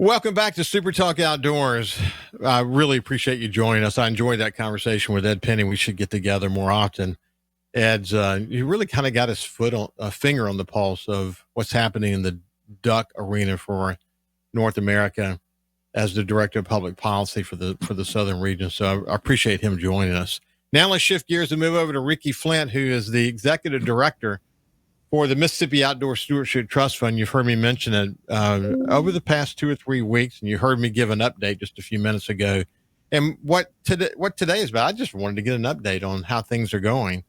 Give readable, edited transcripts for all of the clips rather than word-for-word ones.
Welcome back to Super Talk Outdoors. I really appreciate you joining us. I enjoyed that conversation with Ed Penny. We should get together more often. Ed's he really kind of got his foot on a finger on the pulse of what's happening in the duck arena for North America as the director of public policy for the southern region. So I appreciate him joining us. Now let's shift gears and move over to Ricky Flynt, who is the executive director for the Mississippi Outdoor Stewardship Trust Fund. You've heard me mention it over the past 2 or 3 weeks, and you heard me give an update just a few minutes ago. And what today is about, I just wanted to get an update on how things are going.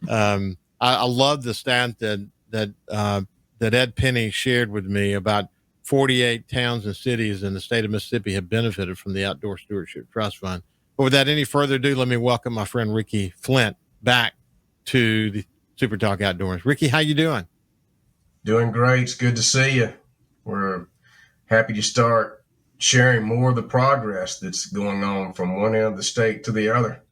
I love the stat that Ed Penny shared with me about 48 towns and cities in the state of Mississippi have benefited from the Outdoor Stewardship Trust Fund. But without any further ado, let me welcome my friend Ricky Flynt back to the Super Talk Outdoors. Ricky, how you doing? Doing great. It's good to see you. We're happy to start sharing more of the progress that's going on from one end of the state to the other.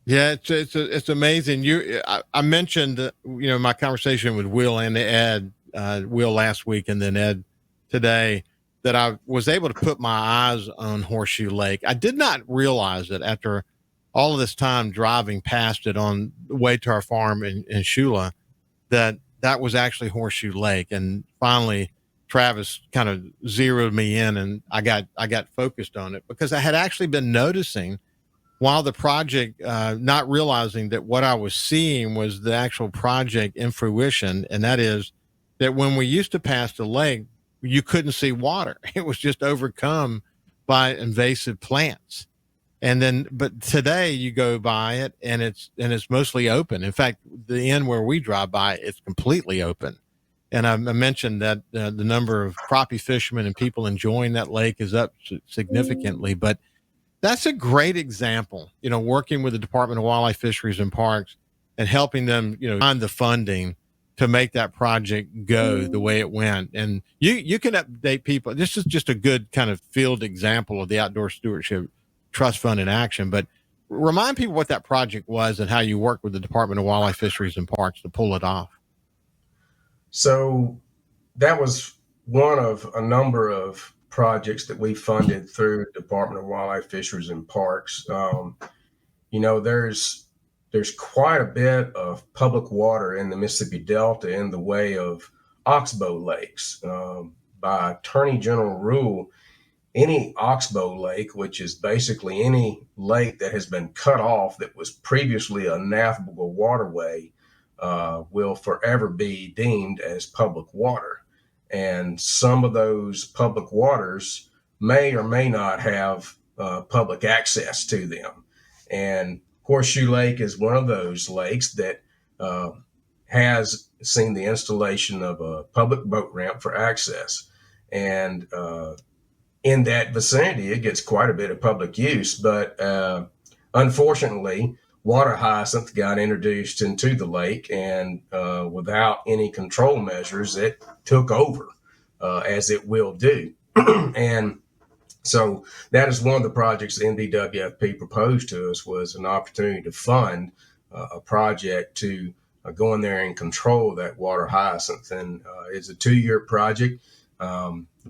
Yeah, it's amazing. I mentioned my conversation with Will and Ed, Will last week, and then Ed today, that I was able to put my eyes on Horseshoe Lake. I did not realize that after all of this time driving past it on the way to our farm in Shula, that was actually Horseshoe Lake. And finally, Travis kind of zeroed me in, and I got focused on it because I had actually been noticing while the project, not realizing that what I was seeing was the actual project in fruition. And that is that when we used to pass the lake, you couldn't see water. It was just overcome by invasive plants. And then, but today you go by it and it's mostly open. In fact, the end where we drive by, it's completely open. And I mentioned that the number of crappie fishermen and people enjoying that lake is up significantly. But that's a great example, working with the Department of Wildlife, Fisheries, and Parks and helping them, find the funding to make that project go the way it went. And you can update people. This is just a good kind of field example of the Outdoor Stewardship Trust Fund in action, but remind people what that project was and how you worked with the Department of Wildlife, Fisheries, and Parks to pull it off. So that was one of a number of projects that we funded through the Department of Wildlife, Fisheries, and Parks. There's quite a bit of public water in the Mississippi Delta in the way of oxbow lakes. By Attorney General rule, any oxbow lake, which is basically any lake that has been cut off that was previously a navigable waterway, will forever be deemed as public water. And some of those public waters may or may not have public access to them. And Horseshoe Lake is one of those lakes that has seen the installation of a public boat ramp for access. And in that vicinity, it gets quite a bit of public use. But unfortunately, water hyacinth got introduced into the lake, and without any control measures, it took over, as it will do. And so that is one of the projects the NDWFP proposed to us, was an opportunity to fund a project to go in there and control that water hyacinth. And it's a 2-year project.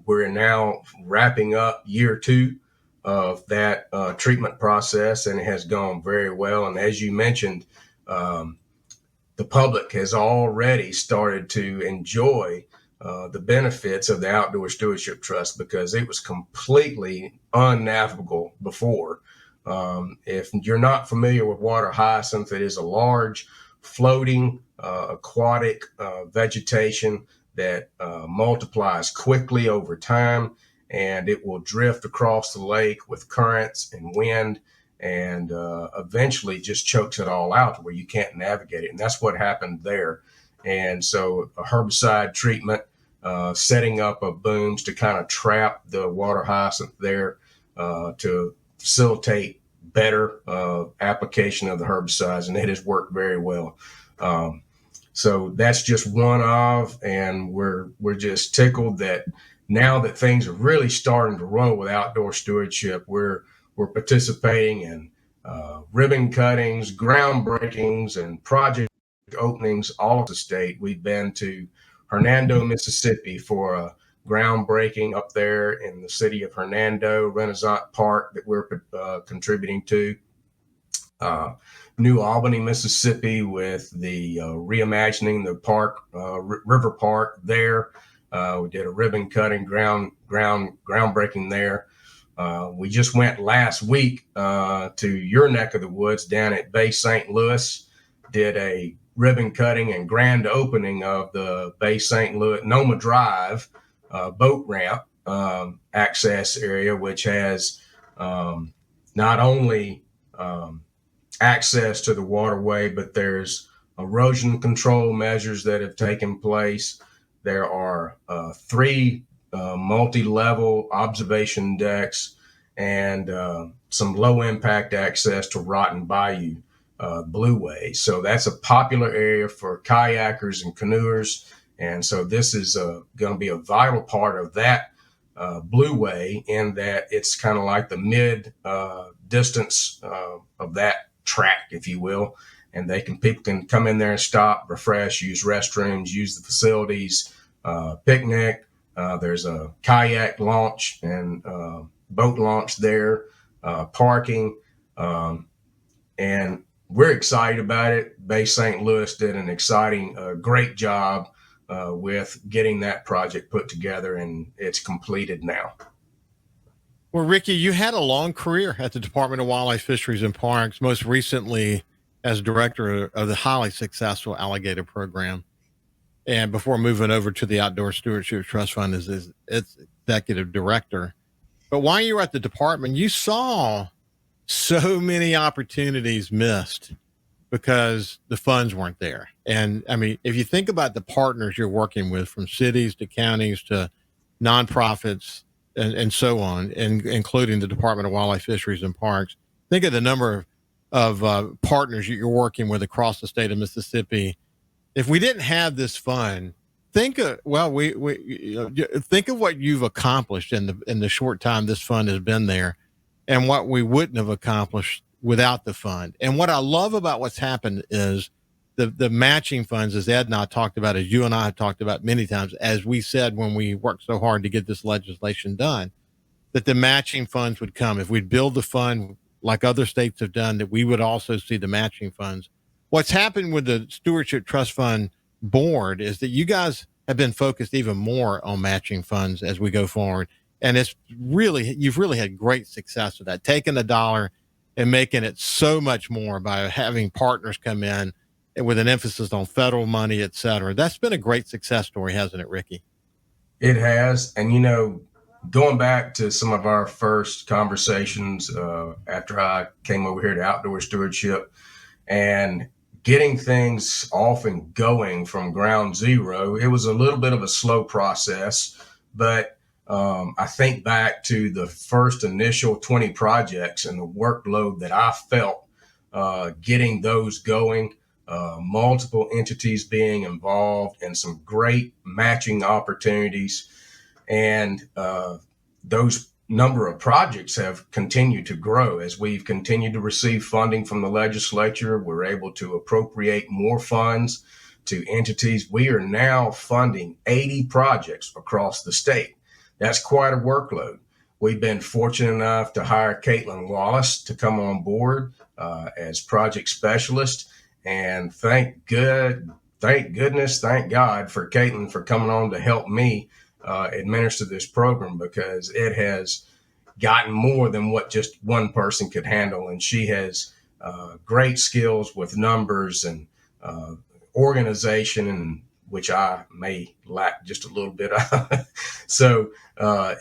We're now wrapping up year 2 of that treatment process, and it has gone very well. And as you mentioned, the public has already started to enjoy the benefits of the Outdoor Stewardship Trust, because it was completely unnavigable before. If you're not familiar with water hyacinth, it is a large floating aquatic vegetation that multiplies quickly over time, and it will drift across the lake with currents and wind, and eventually just chokes it all out to where you can't navigate it. And that's what happened there. And so a herbicide treatment, setting up of booms to kind of trap the water hyacinth there to facilitate better application of the herbicides, and it has worked very well. So that's just one of, and we're just tickled that now that things are really starting to roll with outdoor stewardship, we're participating in ribbon cuttings, groundbreakings, and project openings all over the state. We've been to Hernando, Mississippi for a groundbreaking up there in the city of Hernando, Renaissance Park that we're contributing to. New Albany, Mississippi, with the reimagining the park, River Park there. We did a ribbon cutting, groundbreaking there. We just went last week to your neck of the woods down at Bay St. Louis, did a ribbon cutting and grand opening of the Bay St. Louis Noma Drive boat ramp access area, which has not only access to the waterway, but there's erosion control measures that have taken place. There are 3 multi-level observation decks and some low impact access to Rotten Bayou Blueway. So that's a popular area for kayakers and canoers. And so this is going to be a vital part of that Blueway, in that it's kind of like the mid distance of that track, if you will, and people can come in there and stop, refresh, use restrooms, use the facilities, picnic. There's a kayak launch and boat launch there, parking, and we're excited about it. Bay St. Louis did an exciting, great job with getting that project put together, and it's completed now. Well, Ricky, you had a long career at the Department of Wildlife, Fisheries, and Parks, most recently as director of the highly successful alligator program. And before moving over to the Outdoor Stewardship Trust Fund as its executive director. But while you were at the department, you saw so many opportunities missed because the funds weren't there. And I mean, if you think about the partners you're working with, from cities to counties to nonprofits, and so on, and including the Department of Wildlife, Fisheries, and Parks. Think of the number of partners you're working with across the state of Mississippi. If we didn't have this fund, think of think of what you've accomplished in the short time this fund has been there, and what we wouldn't have accomplished without the fund. And what I love about what's happened is the matching funds, as Ed and I talked about, as you and I have talked about many times, as we said when we worked so hard to get this legislation done, that the matching funds would come. If we'd build the fund like other states have done, that we would also see the matching funds. What's happened with the Stewardship Trust Fund board is that you guys have been focused even more on matching funds as we go forward. And you've really had great success with that, taking a dollar and making it so much more by having partners come in with an emphasis on federal money, et cetera. That's been a great success story, hasn't it, Ricky? It has. And, going back to some of our first conversations after I came over here to Outdoor Stewardship, and getting things off and going from ground zero, it was a little bit of a slow process. But I think back to the first initial 20 projects and the workload that I felt getting those going. Multiple entities being involved, and some great matching opportunities. And those number of projects have continued to grow as we've continued to receive funding from the legislature. We're able to appropriate more funds to entities. We are now funding 80 projects across the state. That's quite a workload. We've been fortunate enough to hire Caitlin Wallace to come on board as project specialist. And thank God for Caitlin for coming on to help me administer this program, because it has gotten more than what just one person could handle. And she has great skills with numbers and organization, and which I may lack just a little bit of. So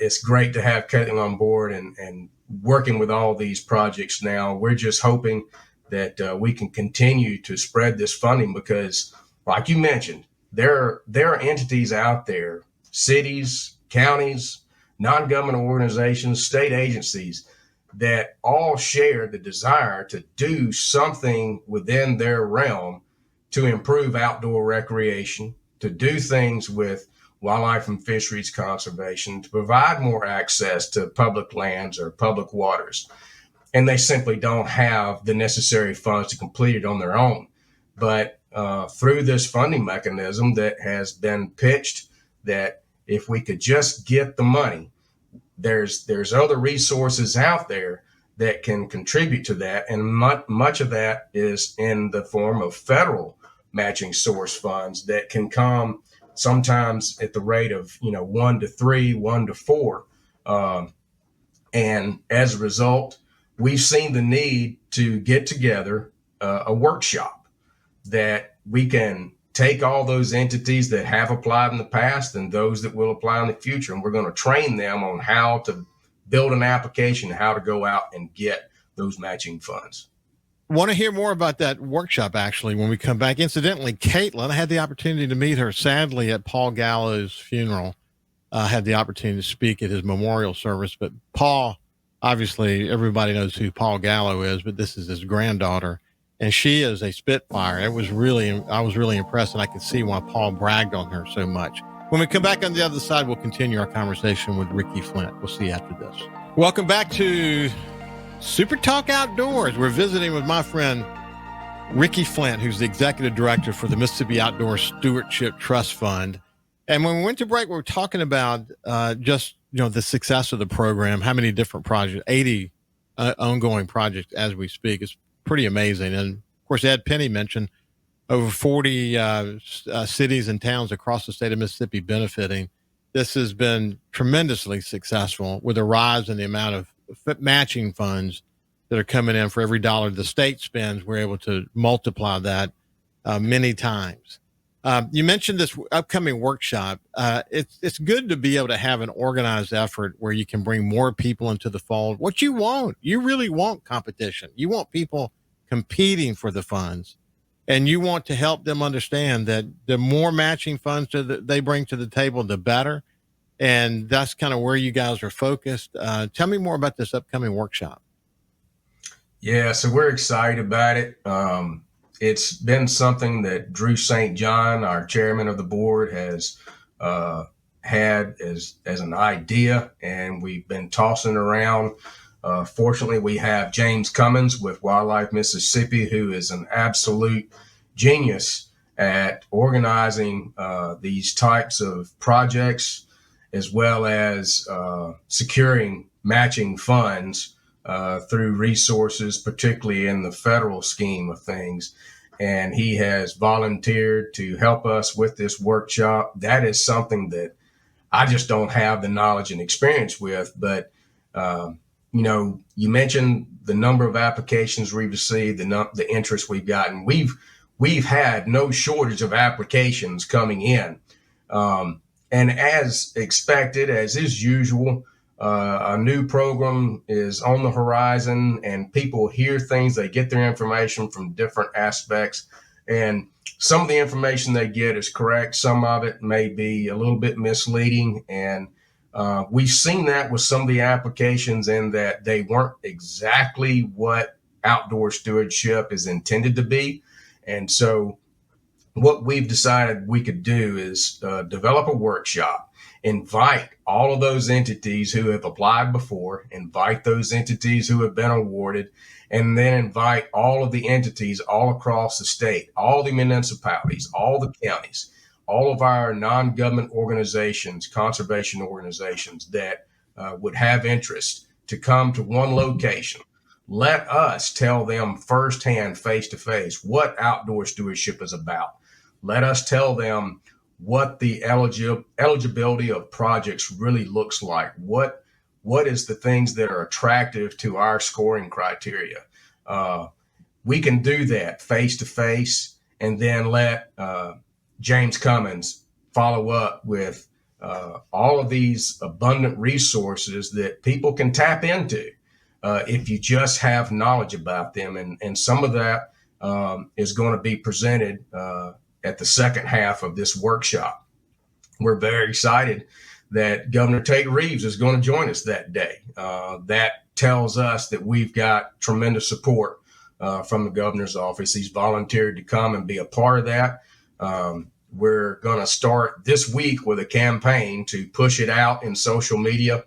it's great to have Caitlin on board and working with all these projects now. We're just hoping that we can continue to spread this funding, because, like you mentioned, there are entities out there, cities, counties, non-government organizations, state agencies, that all share the desire to do something within their realm to improve outdoor recreation, to do things with wildlife and fisheries conservation, to provide more access to public lands or public waters. And they simply don't have the necessary funds to complete it on their own. But through this funding mechanism that has been pitched, that if we could just get the money, there's other resources out there that can contribute to that, and much of that is in the form of federal matching source funds that can come sometimes at the rate of 1 to 3, 1 to 4, and as a result, we've seen the need to get together a workshop that we can take all those entities that have applied in the past and those that will apply in the future, and we're going to train them on how to build an application, how to go out and get those matching funds. Want to hear more about that workshop, actually, when we come back. Incidentally, Caitlin, I had the opportunity to meet her, sadly, at Paul Gallo's funeral. I had the opportunity to speak at his memorial service, but Paul, obviously, everybody knows who Paul Gallo is, but this is his granddaughter, and she is a Spitfire. I was really impressed, and I could see why Paul bragged on her so much. When we come back on the other side, we'll continue our conversation with Ricky Flynt. We'll see you after this. Welcome back to SuperTalk Outdoors. We're visiting with my friend Ricky Flynt, who's the executive director for the Mississippi Outdoor Stewardship Trust Fund. And when we went to break, we were talking about just the success of the program, how many different projects, 80 ongoing projects as we speak. It's pretty amazing. And of course, Ed Penny mentioned over 40 cities and towns across the state of Mississippi benefiting. This has been tremendously successful with a rise in the amount of matching funds that are coming in for every dollar the state spends. We're able to multiply that many times. You mentioned this upcoming workshop. It's good to be able to have an organized effort where you can bring more people into the fold. What you really want competition. You want people competing for the funds, and you want to help them understand that the more matching funds they bring to the table, the better. And that's kind of where you guys are focused. Tell me more about this upcoming workshop. Yeah, so we're excited about it. It's been something that Drew St. John, our chairman of the board, has had as an idea, and we've been tossing around. Fortunately, we have James Cummins with Wildlife Mississippi, who is an absolute genius at organizing these types of projects, as well as securing matching funds through resources, particularly in the federal scheme of things. And he has volunteered to help us with this workshop. That is something that I just don't have the knowledge and experience with. But, you mentioned the number of applications we've received, the interest we've gotten. We've had no shortage of applications coming in. And as expected, as is usual, a new program is on the horizon, and people hear things. They get their information from different aspects, and some of the information they get is correct. Some of it may be a little bit misleading, and we've seen that with some of the applications in that they weren't exactly what outdoor stewardship is intended to be. And so what we've decided we could do is develop a workshop, invite all of those entities who have applied before, invite those entities who have been awarded, and then invite all of the entities all across the state, all the municipalities, all the counties, all of our non-government organizations, conservation organizations that would have interest to come to one location. Let us tell them firsthand, face to face, what outdoor stewardship is about. Let us tell them what the eligibility of projects really looks like. What is the things that are attractive to our scoring criteria? We can do that face to face, and then let James Cummins follow up with all of these abundant resources that people can tap into if you just have knowledge about them. And some of that is going to be presented at the second half of this workshop. We're very excited that Governor Tate Reeves is going to join us that day. That tells us that we've got tremendous support from the governor's office. He's volunteered to come and be a part of that. We're going to start this week with a campaign to push it out in social media.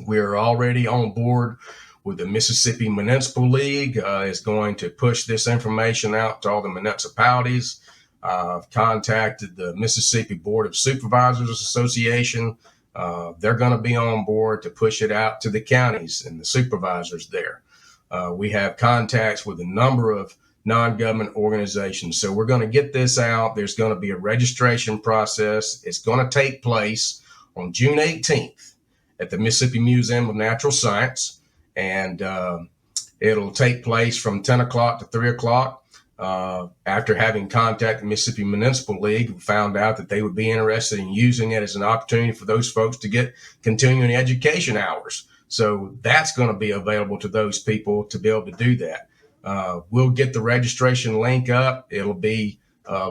We're already on board with the Mississippi Municipal League is going to push this information out to all the municipalities. I've contacted the Mississippi Board of Supervisors Association. They're going to be on board to push it out to the counties and the supervisors there. We have contacts with a number of non-government organizations. So we're going to get this out. There's going to be a registration process. It's going to take place on June 18th at the Mississippi Museum of Natural Science. And it'll take place from 10 o'clock to 3 o'clock. After having contacted the Mississippi Municipal League, we found out that they would be interested in using it as an opportunity for those folks to get continuing education hours. So that's going to be available to those people to be able to do that. We'll get the registration link up. It'll be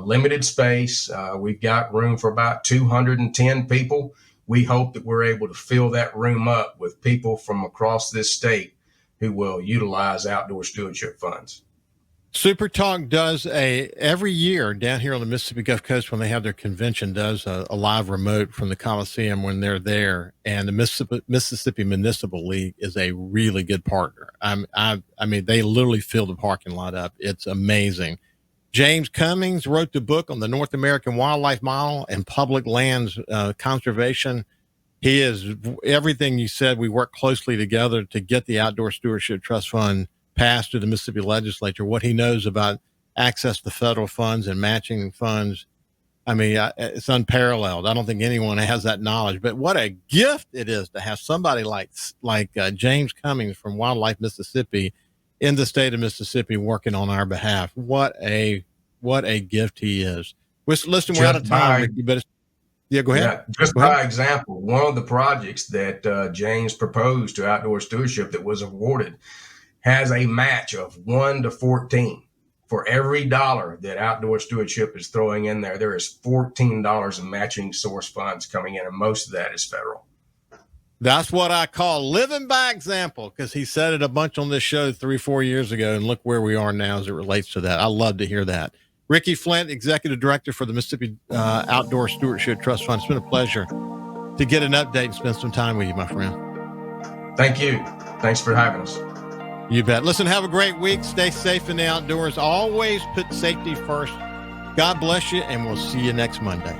limited space. We've got room for about 210 people. We hope that we're able to fill that room up with people from across this state who will utilize outdoor stewardship funds. SuperTalk does every year down here on the Mississippi Gulf Coast when they have their convention, does a live remote from the Coliseum when they're there. And the Mississippi Municipal League is a really good partner. I mean, they literally fill the parking lot up. It's amazing. James Cummings wrote the book on the North American Wildlife Model and public lands conservation. He is everything you said. We work closely together to get the Outdoor Stewardship Trust Fund passed to the Mississippi legislature. What he knows about access to federal funds and matching funds, I mean, it's unparalleled. I don't think anyone has that knowledge, but what a gift it is to have somebody like James Cummings from Wildlife Mississippi in the state of Mississippi working on our behalf. What a gift he is. Listen, we're out of time, Ricky, but yeah, go ahead. Yeah, just by example, one of the projects that James proposed to Outdoor Stewardship that was awarded has a match of 1 to 14. For every dollar that Outdoor Stewardship is throwing in there, there is $14 in matching source funds coming in, and most of that is federal. That's what I call living by example, because he said it a bunch on this show 3-4 years ago, and look where we are now as it relates to that. I love to hear that. Ricky Flynt, Executive Director for the Mississippi Outdoor Stewardship Trust Fund. It's been a pleasure to get an update and spend some time with you, my friend. Thank you. Thanks for having us. You bet. Listen, have a great week. Stay safe in the outdoors. Always put safety first. God bless you, and we'll see you next Monday.